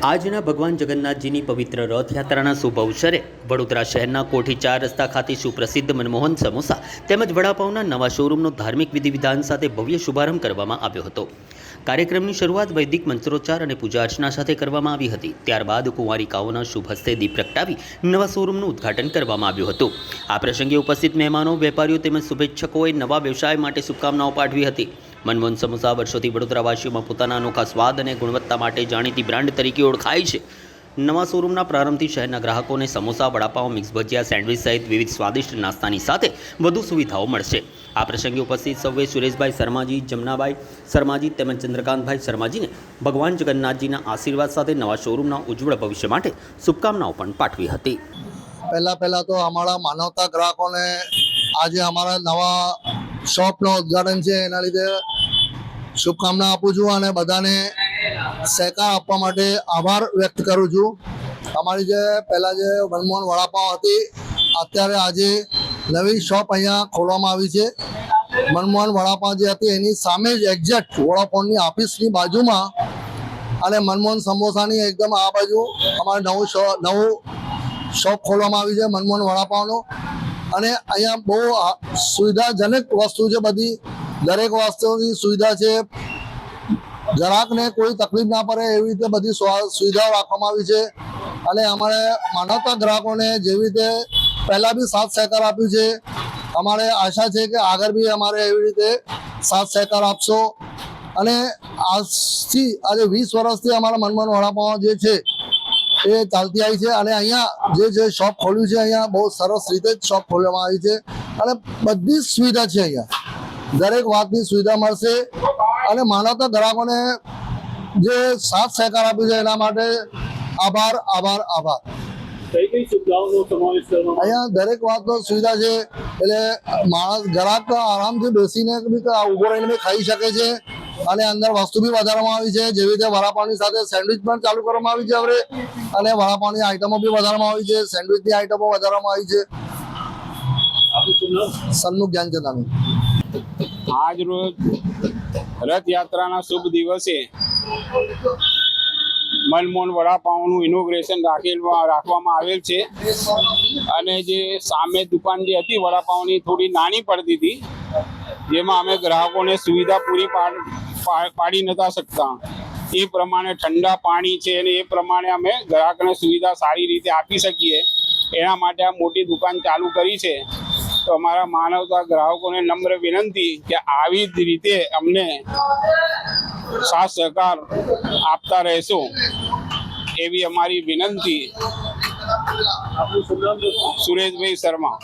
આજના ભગવાન જગન્નાથજીની પવિત્ર રથયાત્રાના શુભ અવસરે વડોદરા શહેરના કોઠી 4 રસ્તા ખાતે સુપ્રસિદ્ધ મનમોહન સમોસા તેમજ વડાપાવના નવા શોરૂમનો ધાર્મિક વિધિવિધાન સાથે ભવ્ય શુભારંભ કરવામાં આવ્યો હતો। કાર્યક્રમની શરૂઆત વૈદિક મંત્રોચ્ચાર અને પૂજા અર્ચના સાથે કરવામાં આવી હતી। ત્યારબાદ કુંવારિકાઓના શુભ હસ્તે દીપ પ્રગટાવી નવા શોરૂમનું ઉદ્ઘાટન કરવામાં આવ્યું હતું। આ પ્રસંગે ઉપસ્થિત મહેમાનો, વેપારીઓ તેમજ શુભેચ્છકોએ નવા વ્યવસાય માટે શુભકામનાઓ પાઠવી હતી। મનમોહન સમોસા વર્ષોથી વડોદરાવાસીઓમાં પોતાના અનોખા સ્વાદ અને ગુણવત્તા માટે જાણીતી બ્રાન્ડ તરીકે ઓળખાય છે। નવા શોરૂમના પ્રારંભથી શહેરના ગ્રાહકોને સમોસા, વડાપાઉં, મિક્સ ભજીયા, સેન્ડવિચ સહિત વિવિધ સ્વાદિષ્ટ નાસ્તાની સાથે વધુ સુવિધાઓ મળશે। આ પ્રસંગે ઉપસ્થિત સૌએ સુરેશભાઈ શર્માજી, જમનાભાઈ શર્માજી તેમજ ચંદ્રકાંતભાઈ શર્માજીને ભગવાન જગન્નાથજીના આશીર્વાદ સાથે નવા શોરૂમના ઉજ્જવળ ભવિષ્ય માટે શુભકામનાઓ પણ પાઠવી હતી। પહેલા તો અમારા માનવતા ગ્રાહકોને આજે અમારા નવા શોપનું ઉદ્ઘાટન છે એના લીધે શુભકામના આપું છું અને બધાને સહકાર આપવા માટે આભાર વ્યક્ત કરું છું। અમારી જે પહેલાં જે મનમોહન વડાપાઉં હતી, અત્યારે આજે નવી શોપ અહીંયા ખોલવામાં આવી છે। મનમોહન વડાપાઉં જે હતી એની સામે જ એક્ઝેક્ટ વડાપાઉંની ઓફિસની બાજુમાં અને મનમોહન સમોસાની એકદમ આ બાજુ અમારે નવું શોપ ખોલવામાં આવી છે મનમોહન વડાપાઉંનું। અને અહીંયા બહુ સુવિધાજનક વસ્તુ છે, બધી દરેક વસ્તુની સુવિધા છે, ગ્રાહકને કોઈ તકલીફ ના પડે એવી રીતે બધી સુવિધાઓ રાખવામાં આવી છે। અને અમારે માનવતા ગ્રાહકોને જેવી રીતે પહેલાં બી સાથ સહકાર આપ્યું છે, અમારે આશા છે કે આગળ બી અમારે એવી રીતે સાથ સહકાર આપશો। અને આજથી આજે 20 વર્ષથી અમારા મનમોહન વડાપાઉં જે છે એ ચાલતી આવી છે। અને અહીંયા જે શોપ ખોલ્યું છે અહીંયા બહુ સરસ રીતે જ શોપ ખોલવામાં આવી છે અને બધી જ સુવિધા છે, અહીંયા દરેક વાતની સુવિધા મળશે। અને માનવતા ગ્રાહકોને જે સાથ સહકાર આપ્યું છે એના માટે આભાર આભાર આભાર। અહીંયા દરેક વાતનો સુવિધા છે, એટલે માણસ ગ્રાહક આરામથી બેસીને ઊભો રહીને બી ખાઈ શકે છે। અને અંદર વસ્તુ બી વધારવામાં આવી છે, જેવી રીતે વડાપાઉંની સાથે સેન્ડવિચ પણ ચાલુ કરવામાં આવી છે હવે, અને વડાપાઉંની આઈટમો બી વધારવામાં આવી છે, સેન્ડવિચની આઈટમો વધારવામાં આવી છે। સન્મુખ જ્ઞાનચંદાની આજ રોજ રથયાત્રાના શુભ દિવસે મનમોહન વડાપાઉંનું ઇનોગ્રેશન રાખવામાં આવેલ છે। અને જે સામે દુકાન જે હતી વડાપાઉંની થોડી નાની પડતી હતી, જેમાં અમે ગ્રાહકોને સુવિધા પૂરી પાડી નતા શકતા। એ પ્રમાણે ઠંડા પાણી છે અને એ પ્રમાણે અમે ગ્રાહકને સુવિધા સારી રીતે આપી શકીએ એના માટે આ મોટી દુકાન ચાલુ કરી છે। તો અમારા માનવતા ગ્રાહકોને નમ્ર વિનંતી કે આવી જ રીતે અમને સાથ સહકાર આપતા રહેશો એવી અમારી વિનંતી। સુરેશભાઈ શર્મા।